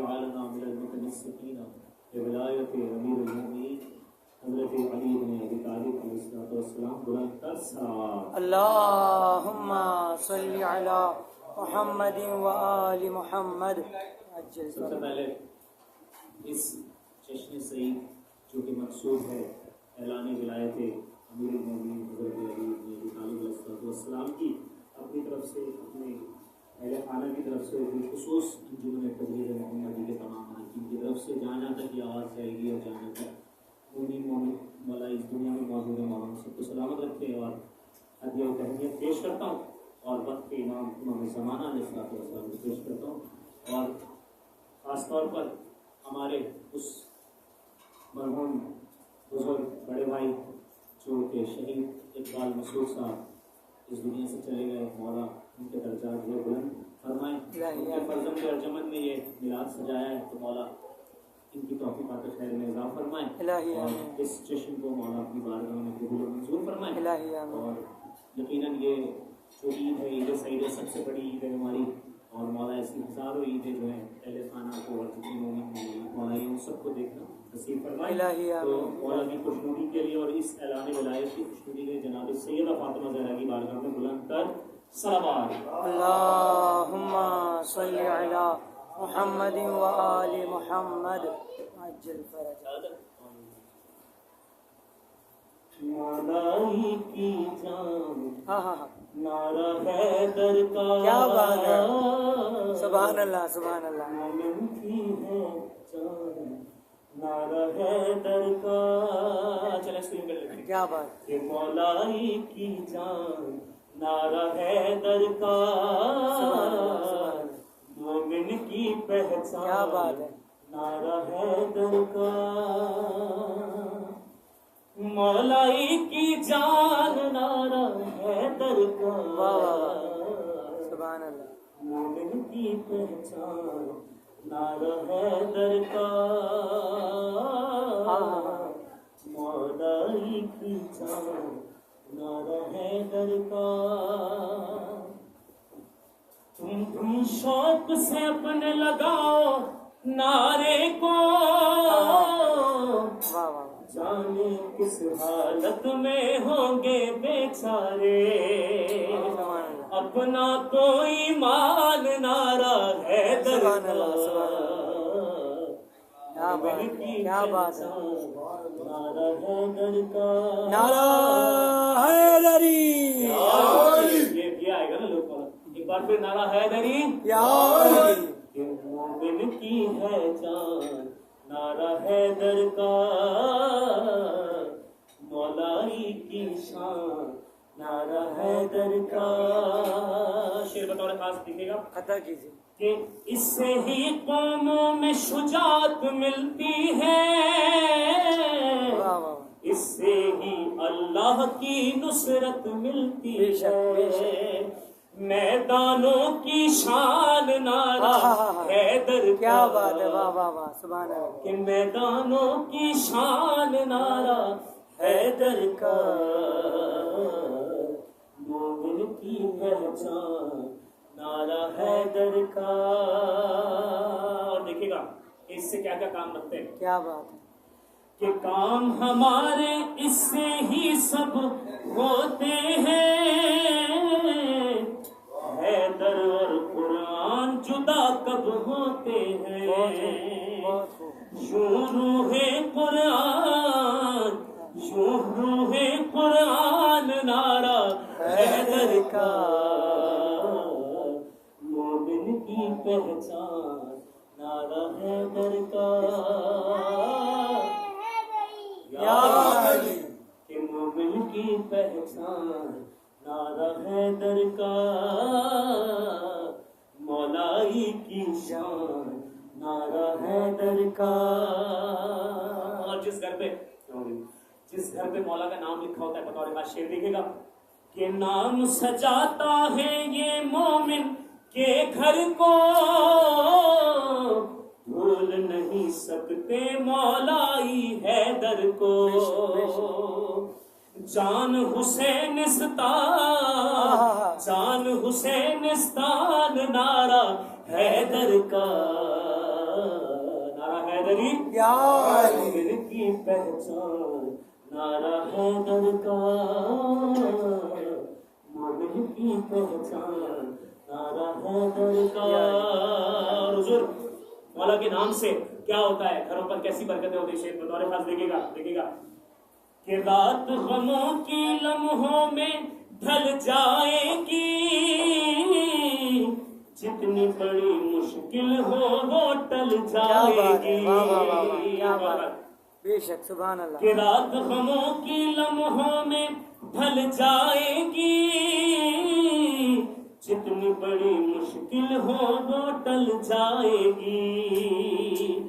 واجعلنا من المتمسكين بولایت امیر المؤمنین حضرت علی بن ابی طالب علیہ الصلوۃ والسلام بلند کر صلوات اللهم صل علی محمد و آل محمد. سب سے پہلے اس جشن سعید جو کہ مقصود ہے اعلان ولایت امیر المؤمنین حضرت علی بن ابی طالب علیہ الصلوۃ والسلام کی اپنی طرف سے اپنے اہل خانہ کی طرف سے بالخصوص انجمن تبلیغ محمدی کے تمام حاکم کی طرف سے جہاں جہاں تک یہ آواز جائے گی اور جہاں تک مومن مولا اس دنیا میں موجود ہے مولانا سب کو سلامت رکھے اور ہدیہ و تہنیت پیش کرتا ہوں اور وقت کے امام زمانہ علیہ السلام کو پیش کرتا ہوں اور خاص طور پر ہمارے اس مرحوم بزرگ بڑے بھائی جو کہ شہید اقبال مسعود صاحب اس دنیا سے چلے گئے، مولا ان کے درجات جو بلند فرمائیں. ان کے فرزند ارجمن میں یہ میلاد سجایا ہے تو مولا ان کی توفیقات خیر میں اضافہ فرمائیں اور اس جشن کو مولا اپنی بارگاہ میں قبول و منظور فرمائیں. اور یقیناً یہ جو عید ہے عید سعید سب سے بڑی عید ہے ہماری اور مولا ایسی ہزاروں عیدیں جو ہیں اہل خانہ کو اور جتنے مومن مولا ان سب کو دیکھنا نصیب فرمائے. تو مولا کی خوشنودی کے لیے اور اس اعلان ولایت کی خوشنودی کے جناب سیدہ فاطمہ زہرا کی بارگاہ میں بلند کر صلوات. اللهم صل علی محمد و آل محمد عجل فرج. مولائی کی جان ہاں نعرہ حیدر کا، کیا بات ہے، سبحان اللہ سبحان اللہ. مومن کی ہے جان نعرہ حیدر کا. چلیں سن کر لیں کیا بات. کہ مولائی کی جان نعرہ حیدر کا، مومن کی پہچان کیا بات ہے، نعرہ حیدر کا. مولائی کی جان نعرہ حیدر کا، سبحان اللہ. مومن کی پہچان نعرہ حیدر کا، مولائی کی جان نعرہ حیدر کا. تم بھی شوق سے اپنے لگاؤ نعرے کو، جانے کس حالت میں ہوں گے بیچارے، اپنا کوئی مال نعرہ حیدر کا. کیا بات ہے، کیا بات ہے. نعرہ حیدر کا، نعرہ حیدری. یہ آئے گا نا لوگ ایک بار پھر نعرہ حیدری. مومن کی ہے جان نعرہ حیدر کا، مولائی کی شان نعرہ حیدر کا. شعر بطور خاص دیکھے گا عطا کیجیے کہ اس سے ہی قوموں میں شجاعت ملتی ہے، اس سے ہی اللہ کی نصرت ملتی ہے. میدانوں کی شان نعرہ حیدر کا. کیا بات ہے، واہ واہ واہ سبحان اللہ. کہ میدانوں کی شان نعرہ حیدر کا، مومن کی پہچان نعرہ حیدر کا. اور دیکھیے گا اس سے کیا کیا کام بنتے ہیں. کیا بات ہے. کہ کام ہمارے اس سے ہی سب ہوتے ہیں، حیدر اور قرآن جدا کب ہوتے ہیں. یوں روح قرآن، یوں روح قرآن نعرہ حیدر کا، مومن کی پہچان نعرہ حیدر کا. کہ مومن کی پہچان نعرہ حیدر کا، مولائی کی شان نعرہ حیدر کا. اور جس گھر پہ مولا کا نام لکھا ہوتا ہے بطور خاص شعر دیکھے گا کہ نام سجاتا ہے یہ مومن کے گھر کو، بھول نہیں سکتے مولائی حیدر کو. جان حسینستان نعرہ حیدر کا، حیدری یا علی مومن کی پہچان نعرہ حیدر کا مومن کی پہچان نعرہ حیدر کا اور حضور مولا کے نام سے کیا ہوتا ہے گھروں پر کیسی برکتیں ہوتی ہیں بطور خاص دیکھے گا کہ رات غموں کی لمحوں میں ڈھل جائے گی جتنی بڑی مشکل ہو وہ ٹل جائے گی کیا بات بے شک سبحان اللہ کہ رات غموں کی لمحوں میں ڈھل جائے گی جتنی بڑی مشکل ہو وہ ٹل جائے گی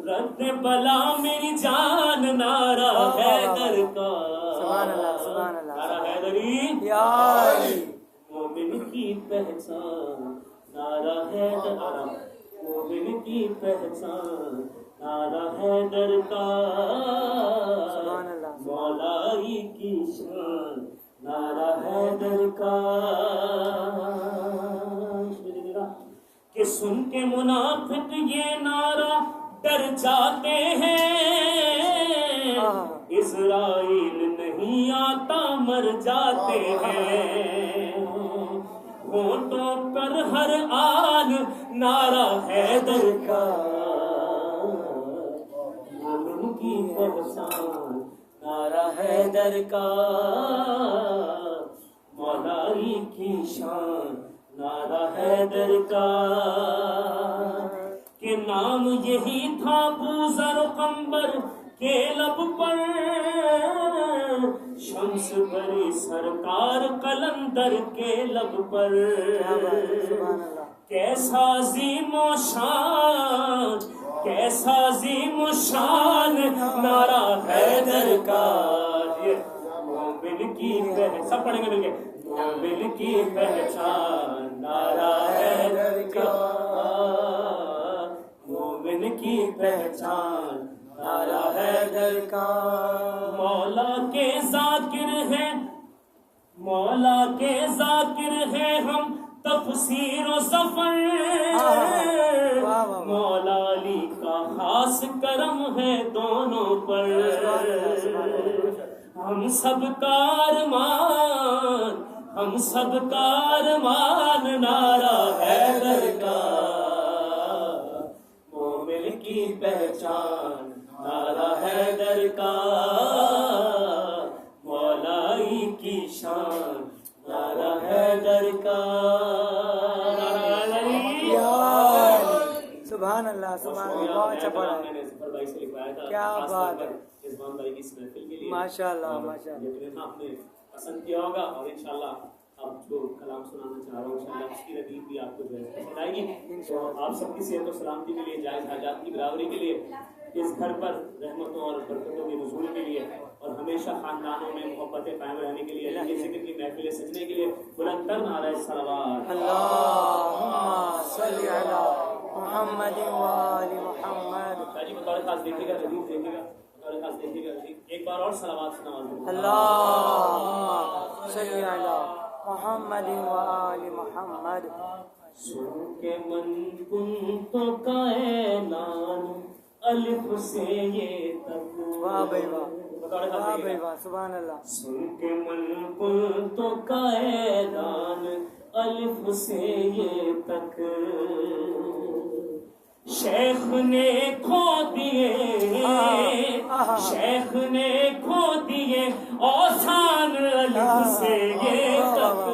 رد بلا میری جان نعرہ حیدر کا سبحان اللہ نعرہ حیدری یا علی مومن کی پہچان نعرہ حیدر مومن کی پہچان نعرہ حیدر کا سبحان اللہ مولائی کی شان نعرہ حیدر کا کہ سن کے منافق یہ نعرہ ڈر جاتے ہیں اسرائیل نہیں آتا مر جاتے ہیں ہونٹوں پر ہر آن نعرہ حیدر کا مومن کی پہچان نعرہ حیدر کا مولائی کی شان نعرہ حیدر کا کہ نام یہی تھا بوذر و قمبر کے لب پر شمس بری سرکار قلندر کے لب پر کیسا عظیم و شان کیسا عظیم و شان نعرہ حیدر کا مومن کی پہچان سب پڑھیں گے مل کے مومن کی پہچان نعرہ حیدر کا مومن کی پہچان نعرہ حیدر کا مولا کے ذاکر ہیں مولا کے ذاکر ہیں ہم تفسیر و سفر مولا علی کا خاص کرم ہے دونوں پر ہم سب کا ارمان نعرہ حیدر کا مومن کی پہچان نعرہ حیدر کا مولائی کی شان نعرہ حیدر کا سبحان اللہ بہت اچھا پڑھا کیا بات ہے ماشاء اللہ ماشاء اللہ آپ نے پسند کیا ہوگا اور انشاءاللہ آپ جو کلام سنانا چاہ رہا ہوں انشاءاللہ اس کی ردیف بھی آپ کو جو ہے پسند آئے گی تو آپ سب کی صحت و سلامتی کے لیے جائز حاجات کی برابری کے لیے اس گھر پر رحمتوں اور برکتوں کے نزول کے لیے اور ہمیشہ خاندانوں میں محبتیں قائم رہنے کے لیے اللہ کے ذکر کی محفلیں سجنے کے لیے بلند تر نعرہ صلوات اللہم صلی علی محمد و آل محمد جی بطور خاص دیکھے گا ردیف دیکھے گا بطور خاص دیکھے گا ایک بار اور صلوات سے نواز اللہم صلی علی محمد و آل محمد سن کے من کن تو کا اعلان الف سے یہ تک واہ بھائی واہ بھائی واہ سبحان اللہ سن کے من کن تو کا اعلان الف سے یہ تک شیخ نے کھو دیے شیخ نے کھو دیے اوسان الف سے یہ تک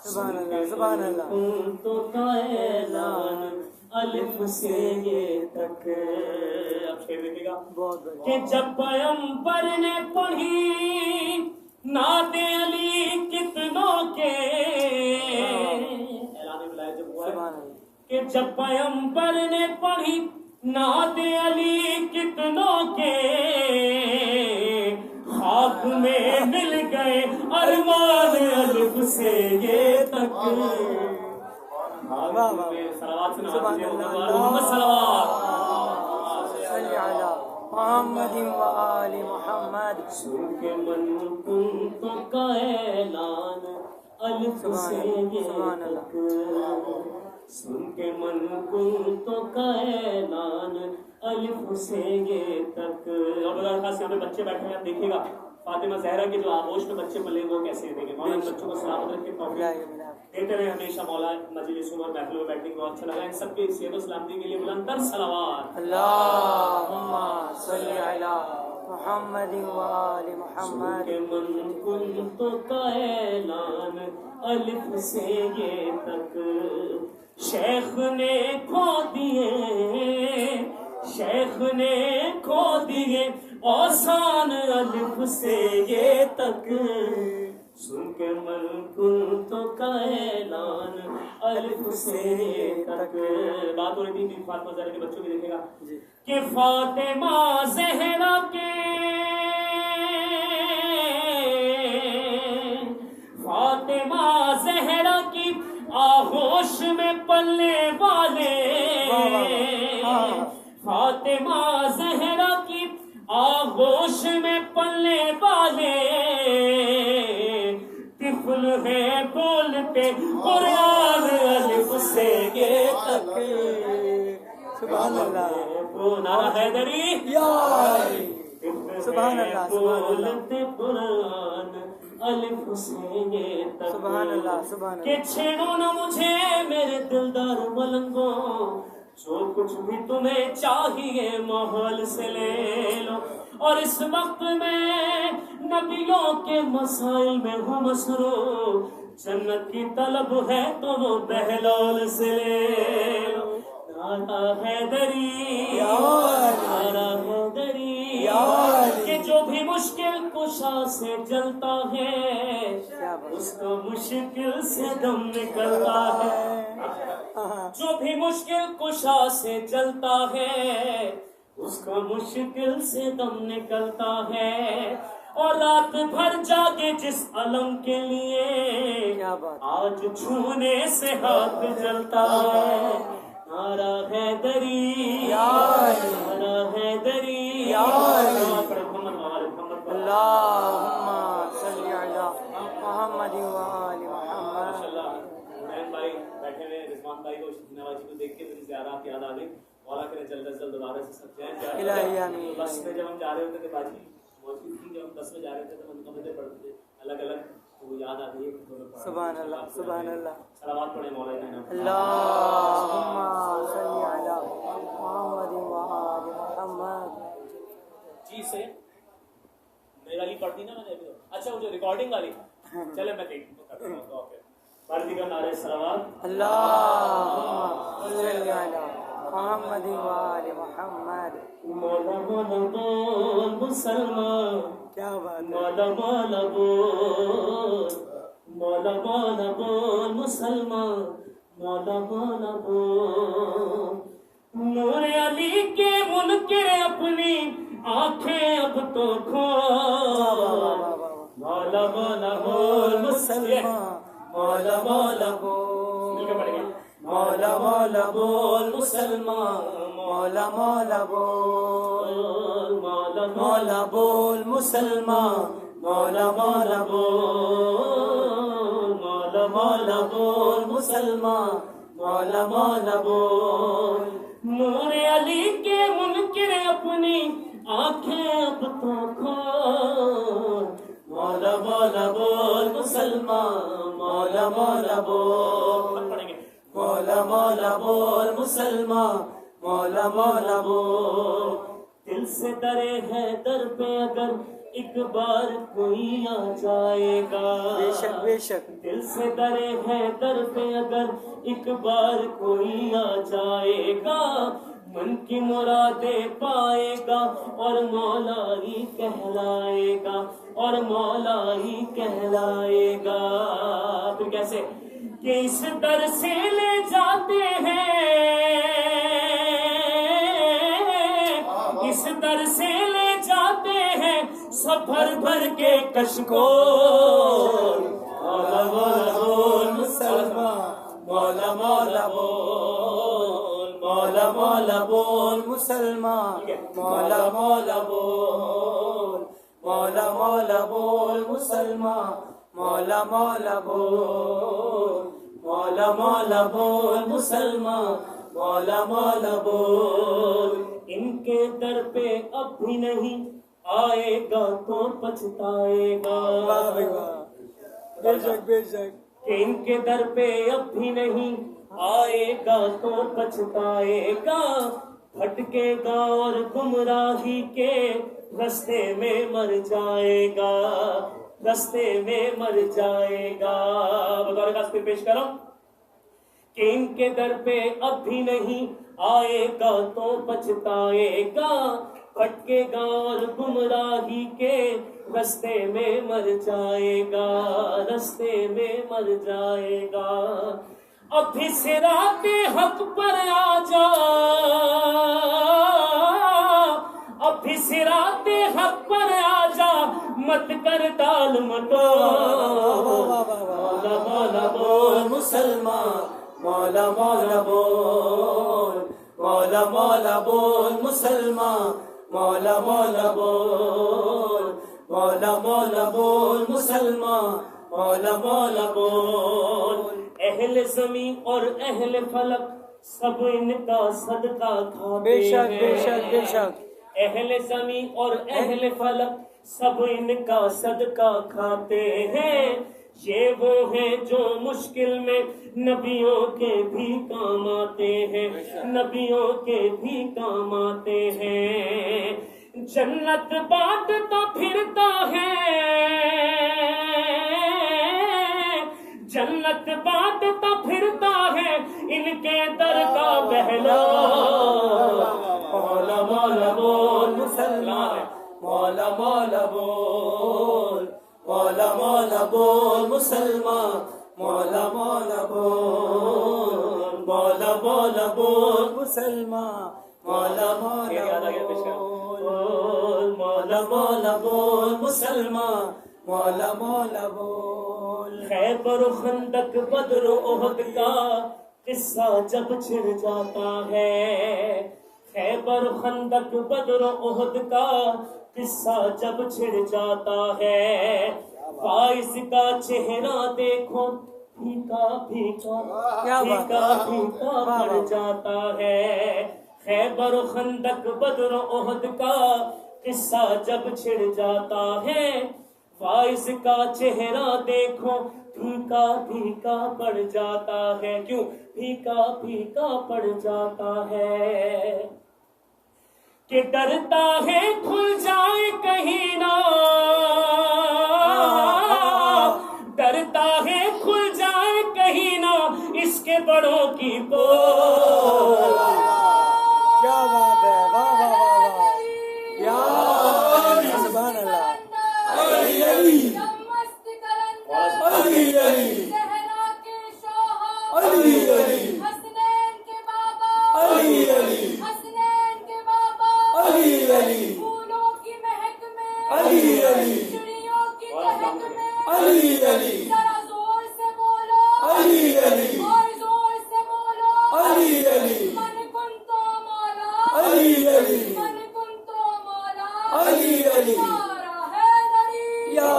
سبحان اللہ تو کا اعلان الف سے یہ تک اب شعر دیکھے گا بہت کہ جب پیغمبر نے پڑھی نعت علی کتنوں کے اعلان ولایت جب ہوا کہ جب پیغمبر نے پڑھی نعت علی کتنوں کے خاک میں مل گئے ارمان الف سے یہ تک سبحان اللہ صلی علی محمد و آل محمد سن کے من کن تو کا اعلان الف سے یہ تک سن کے من کن تو کا اعلان الف سے یہ تک. اور بڑا خاص یہاں پہ بچے بیٹھے ہیں, آپ دیکھیے گا فاطمہ زہرا کے جو آغوش میں بچے پلے وہ کیسے دیکھیں. مولا بچوں کو سلامت رکھے, توفیق دیتے رہے ہمیشہ. مولا مجلسوں اور محفلوں میں بیٹھنے کو اچھا لگا. ان سب کی صحت و سلامتی کے لیے بلند تر صلوات. اللہم صلی علی محمد و آل محمد. کہ من کنت کا اعلان الف سے یہ تک شیخ نے کھو دیے, شیخ نے کھو دیے اوسان الف سے یہ تک. سن کے من کنت کا اعلان الف سے یہ تک. بات ہو رہی تھی فاطمہ زہرا کے بچوں کی, دیکھے گا کہ فاطمہ زہرا کے, فاطمہ زہرا کی آغوش میں پلنے والے, فاطمہ زہرا کی آغوش میں پلنے والے طفل ہے بولتے قرآن الف سے یہ تک. سبحان اللہ, نعرہ حیدری, سبحان اللہ, بولتے قرآن الف سے یہ تک. سبحان اللہ, سبحان کہ اللہ. چھیڑو نہ مجھے میرے دلدار ملنگوں, جو کچھ بھی تمہیں چاہیے ماحول سے لے لو. اور اس وقت میں نبیوں کے مسائل میں ہوں مصروف, جنت کی طلب ہے تو وہ بہلول سے لے لو. نعرہ حیدری, نعرہ حیدری, کہ جو بھی مشکل کشا سے جلتا ہے اس کو مشکل سے دم نکلتا ہے. جو بھی مشکل کشا سے جلتا ہے اس کو مشکل سے دم نکلتا ہے. اور رات بھر جاگے جس علم کے لیے آج چھونے سے ہاتھ جلتا ہے. نعرہ حیدری, نعرہ حیدری, اللہم صلی علی محمد و آل محمد. بھائی بیٹھے ہوئے, رضوان بھائی کو, نواز جی کو دیکھ کے دن زیارات یاد آ گئی. مولا کرے جلد از جلد دوبارہ سے سب جائیں. بس میں جب ہم جا رہے ہوتے تھے باجی موجود تھی, جب ہم 10 میں جا رہے تھے تو ہم کمرے پڑھتے تھے الگ الگ, تو وہ یاد آتی ہے. سبحان اللہ, سبحان اللہ. صلوات پڑھیں مولا کے نام. اللہم صلی علی محمد و آل محمد. جی سے میری والی پڑھتی نا میں نے. اچھا وہ جو ریکارڈنگ والی, چلے میں دیکھتا ہوں. پڑھتی کا نعرہ صلوات. اللہم صلی علی محمد و آل محمد. مولا مولا بول مسلمان, کیا بات ہے. مولا مولا بول, مولا مولا بول مسلمان, مولا مولا بول. نور علی کے منکر اپنی آنکھیں اب تو کھول. مولا مولا بول مسلمان, مولا مولا بول, مولا مولا بول مسلمان, مولا مولا بول, مولا مولا بول مسلمان, مولا مولا بول, مولا مولا بول مسلمان, مولا مولا بول. نور علی کے منکر اپنی آنکھیں اب تو کھول. مولا مولا بول مسلمان, مولا مولا بول, مولا مولا بول مسلمان, مولا مولا بول. دل سے ڈرے ہے در پہ اگر ایک بار کوئی آ جائے گا. بے شک, بے شک. دل سے ڈرے ہے در پہ اگر ایک بار کوئی آ جائے گا. من کی مرادیں پائے گا اور مولا ہی کہلائے گا, اور مولا ہی کہلائے گا. پھر کیسے کہ اس در سے لے جاتے ہیں, اس در سے لے جاتے ہیں سفر بھر کے کشکول. مولا مولا بول مسلمان, مولا مولا بول, مولا مولا بول مسلمان, مولا مولا بول, مولا مولا بول مسلمان, مولا مولا بول, مولا مولا بول مسلمان, مولا مولا بول. ان اب بھی نہیں آئے گا تو پچھتائے گا. واہ بھائی واہ، بے شک بے شک. کہ ان کے در پہ اب بھی نہیں آئے گا تو پچھتائے گا. بھٹکے گا اور گمراہی کے رستے میں مر جائے گا. رستے میں مر جائے گا. بطور خاص پہ پیش کرو کہ ان کے در پہ اب بھی نہیں آئے گا تو پچھتائے گا. بھٹکے گا اور گمراہی کے رستے میں مر جائے گا. رستے میں مر جائے گا. اب بھی صراط حق پر آ جا. اب بھی صراط حق پر آ جا. مت کر ڈال مٹول. مولا مولا بول مسلمان. مولا مولا بول. مولا مولا بول مسلمان. مولا مولا بول. مولا مولا بول مسلمان. مولا مولا بول. اہل زمین اور اہل فلک سب ان کا صدقہ کھاتے بے شک ہیں. بے شک بے شک. اہل زمین اور اہل فلک سب ان کا صدقہ کھاتے ہیں. یہ وہ ہیں جو مشکل میں نبیوں کے بھی کام آتے ہیں. نبیوں کے بھی کام آتے ہیں. جنت بانٹتا پھرتا ہے. جنت بانٹتا پھرتا ہے ان کے در کا بہلا. مولا مولا بول مسلمان. مولا مولا بول. مولا مولا بول مسلمان. مولا مولا بول. مولا مولا بول مسلمان. مولا مولا بول. مولا مولا بول مسلمان. مولا مولا بول. خیبر و خندق بدر و احد کا قصہ جب چھڑ جاتا ہے. خیبر و خندق بدر و احد کا قصہ جب چھڑ جاتا ہے. فائز کا چہرہ دیکھو پھیکا پھیکا پھیکا پھیکا پڑ جاتا ہے. خیبر و خندق بدر و احد کا قصہ جب چھڑ جاتا ہے. فائز کا چہرہ دیکھو پھیکا پھیکا پڑ جاتا ہے. کیوں پھیکا پھیکا پڑ جاتا ہے؟ کہ ڈرتا ہے کھل جائے کہیں نہ. ڈرتا ہے کھل جائے کہیں نہ اس کے بڑوں کی پول. کیا بات ہے. واہ واہ واہ واہ. یا سبحان اللہ. علی علی علی علی علی علی حسنین کے بابا. علی علی حسنین کے بابا. علی علی پھولوں کی مہک میں. علی علی چڑیوں کی چہک میں. علی علی ذرا زور سے بولو. علی علی اور زور سے بولو. علی علی من کن تو مولا. علی علی من کن تو مولا. علی علی یارا ہے نری. یا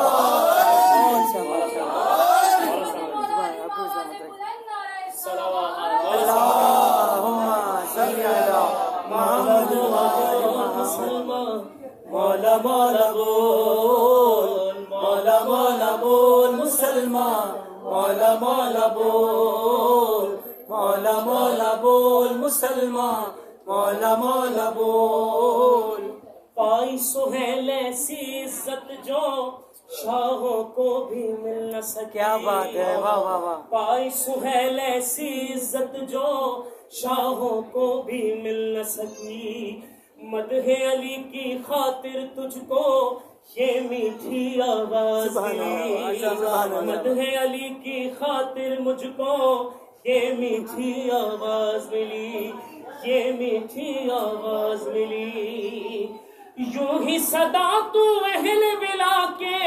مولا مولا بول. مولا مولا بول مسلمان. مولا مولا بول. مولا مولا بول مسلمان. مولا مولا بول. پائی سہیل ایسی عزت جو شاہوں کو بھی مل نہ سکی. کیا بات ہے. واہ واہ واہ. پائی سہیل ایسی عزت جو شاہوں کو بھی مل نہ سکی. مدح علی کی خاطر تجھ کو یہ میٹھی آواز ملی. مدح علی کی خاطر مجھ کو یہ میٹھی آواز ملی. یہ میٹھی آواز ملی. یوں ہی صدا تو اہل ولا کے.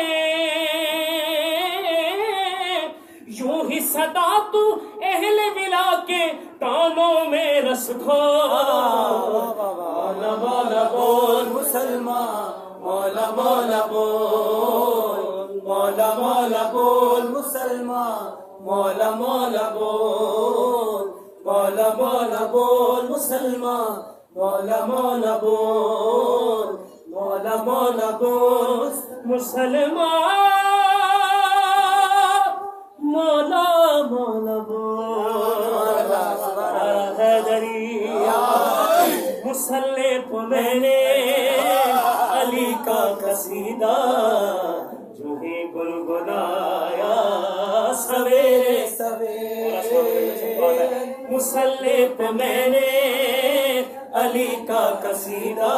یوں ہی صدا تو اہل ولا کے کانوں میں رس گھول. مولا مولا بول مسلمان. مولا مولا بول. مولا مولا بول مسلمان. مولا مولا بول. مولا مولا بول مسلمان. مولا مولا بول. مولا مولا بوس مسلمان مولا مولا بوس حیدری مسلح پہ میں نے علی کا قصیدہ جو ہی گنگنایا سویرے سویرے مسلح پہ میں نے علی کا قصیدہ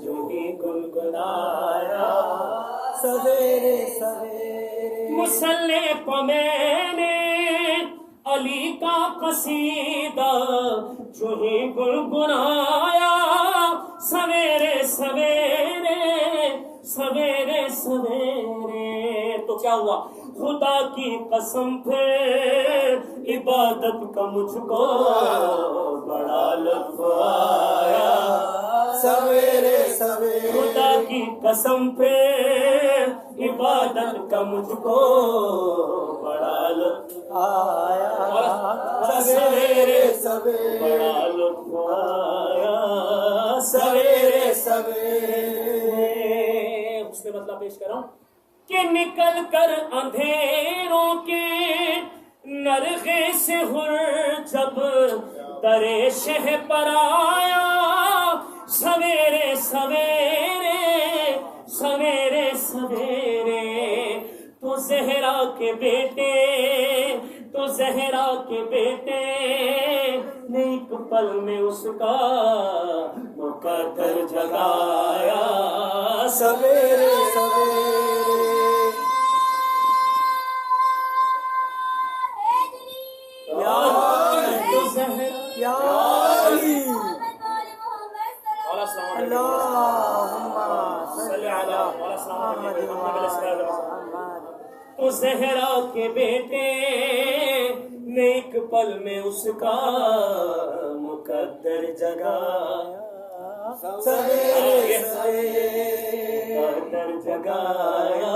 جو ہی گنگنایا سویرے سویرے مسلح پہ میں نے علی کا قصیدہ جو ہی گنگنایا سویرے سویرے سویرے سویرے تو کیا ہوا خدا کی قسم پھر عبادت کا مجھ کو بڑا لطف آیا سویرے سویرے خدا کی قسم پھر عبادت کا مجھ کو بڑا لطف آیا سویرے سویرے بڑا لطف آیا سویرے سویرے اس میں مطلب پیش کر رہا ہوں کہ نکل کر اندھیروں کے نرغے سے ہر جب درے شہ پر آیا سویرے سویرے سویرے سویرے تو زہرا کے بیٹے تو زہرا کے بیٹے نے ایک پل میں اس کا مقدر جگایا سویرے سویرے تو زہرا کے بیٹے نے ایک پل میں اس کا مقدر جگایا سویرے سویرے مقدر جگایا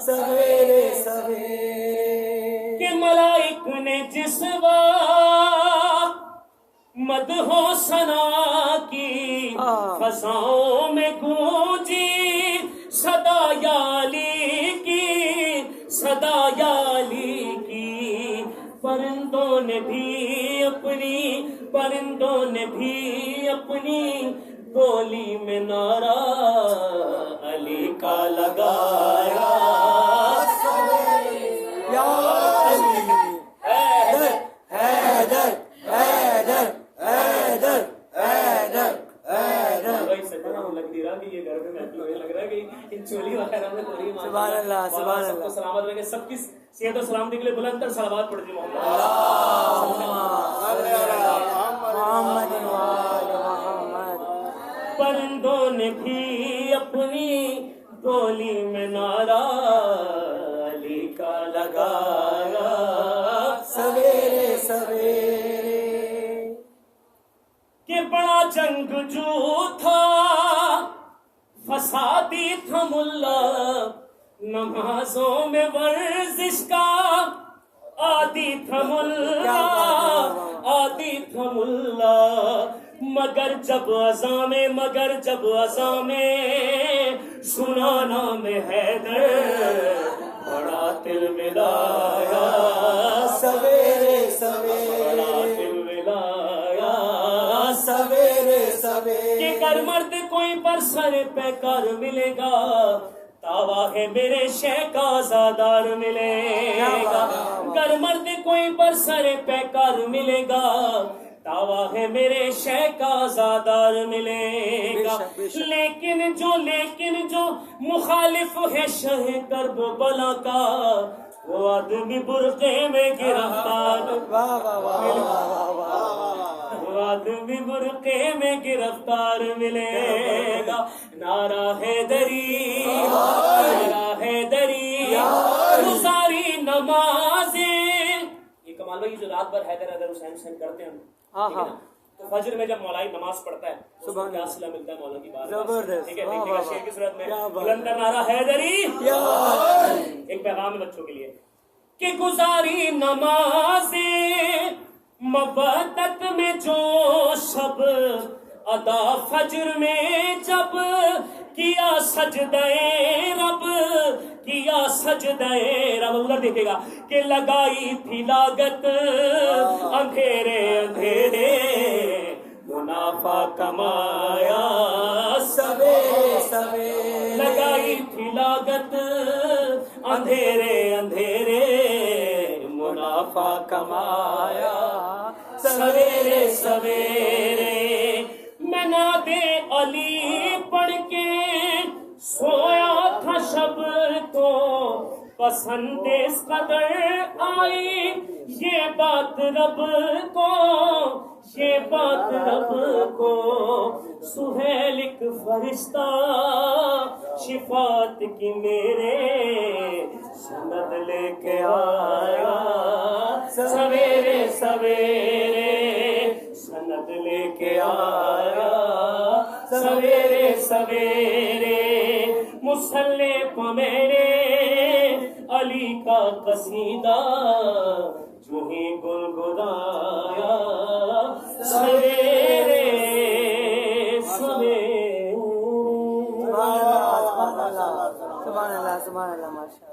سویرے سویرے کہ ملائک نے جس وقت مدح و ثنا کی فضاؤں میں گونجی صدا یا علی کی صدا یا علی کی پرندوں نے بھی اپنی بولی میں نعرہ علی کا لگایا یا علی حیدر حیدر حیدر حیدر حیدر سبحان اللہ سبحان اللہ سلامت رکھے سب کی صحت و سلامتی کے لیے بلند تر صلوات پڑھ دی پرندوں نے بھی اپنی بولی میں نعرہ علی کا لگایا سویرے سویرے کہ بڑا جنگجو تھا فسادی تھا ملا نمازوں میں ورزش کا عادی تھا ملا مگر جب اذان میں سنا نام حیدر بڑا دل ملایا سویرے سویرے ملایا سویرے سویرے کہ گر مرد کوئی پر سر پہ کر ملے گا دعویٰ ہے میرے شیخ کا آزادار ملے گا گر مرد کوئی پر سر پہ کر ملے گا دعویٰ ہے میرے شیخ کا آزادار ملے گا لیکن جو مخالف ہے شہ کرب و بلا کا وہ آدمی برقعے میں گرفتار وہ آدمی برقعے میں گرفتار ملے گا نعرہ حیدری نعرہ حیدری گزاری نمازیں یہ کمال بھائی جو رات بھر حیدر حسین کرتے ہیں تو فجر میں جب مولائی نماز پڑھتا ہے اس کو کیا صلہ ملتا ہے مولا کی بات زبردست ٹھیک ہے دیکھیے گا شعر کی صورت میں بلندر نعرہ حیدری ایک پیغام ہے بچوں کے لیے کہ گزاری نمازیں مودت میں جو شب ادا فجر میں جب کیا سجدہ رب، کیا سجدہ رب، ادھر دیکھے گا کہ لگائی تھی لاگت اندھیرے اندھیرے، منافع کمایا سویرے سویرے، لگائی تھی لاگت اندھیرے اندھیرے، منافع کمایا سویرے سویرے، میں نادے علی پڑھ کے سویا تھا شب کو، پسند اس قدر آئی یہ بات رب کو، یہ بات رب کو، سہیل ایک فرشتہ شفاعت کی میرے سند لے کے آیا سویرے سویرے، سند لے کے آیا سویرے سویرے، مصلی پہ میرے علی کا قصیدہ جو ہی گنگنایا سویرے سویرے۔ سبحان اللہ سبحان اللہ سبحان اللہ، ماشاء اللہ۔